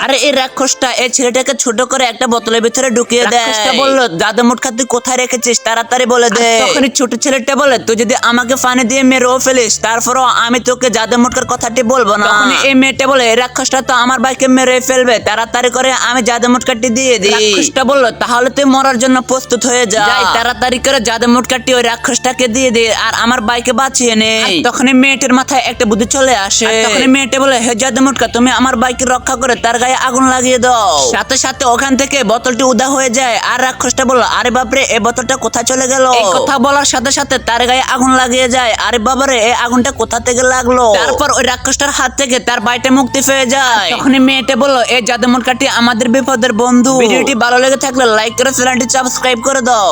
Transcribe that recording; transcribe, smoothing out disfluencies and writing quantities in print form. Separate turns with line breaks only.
আরে এই রাক্ষসটা এই ছেলেটাকে ছোট করে একটা বোতলের ভিতরে ঢুকিয়ে দেয়। রাক্ষসটা বলল, জাদু মুটকা তুই কোথায় রেখেছিস, তাড়াতাড়ি বলে দে। তখন ছোট ছেলেটা বলে, তুই যদি আমাকে পানি দিয়ে মেরেও ফেলিস তারপরও আমি তোকে জাদু মুটকার কথাটি বলবো না। তখন এই মেয়েটা বলে, এই রাক্ষসটা তো আমার ভাইকে মেরে ফেলবে, তাড়াতাড়ি করে আমি জাদু মুটকাটি দিয়ে দিই। রাক্ষসটা বলল, তাহলে তুই মরার জন্য প্রস্তুত হয়ে যা। তাড়াতাড়ি করে জাদু মুটকাটি ওই রাক্ষসটাকে দিয়ে দে আর আমার ভাইকে বাঁচিয়ে নে। তখন মেয়েটার মাথায় একটা বুদ্ধি চলে আসে। তখন মেয়েটা বলে, হে জাদু মুটকা, তুমি আমার ভাইকে রক্ষা করে তার গায়ে আগুন লাগিয়ে দাও। সাথে সাথে ওখান থেকে বোতলটি উদা হয়ে যায়। আর রাক্ষসটা বলল, আরে বাপরে, এই বোতলটা কোথায় চলে গেল? এই কথা বলার সাথে সাথে তার গায়ে আগুন লাগিয়ে যায়। আরে বাবারে, এই আগুনটা কোথা থেকে লাগলো? তারপর ওই রাক্ষসটার হাত থেকে তার ভাইটা মুক্তি পেয়ে যায়। তখন মেয়েটা বলল, এই জাদু মুটকাটি আমাদের বিপদের বন্ধু। ভিডিওটি ভালো লেগে থাকলে লাইক করে চ্যানেলটি সাবস্ক্রাইব করে দাও।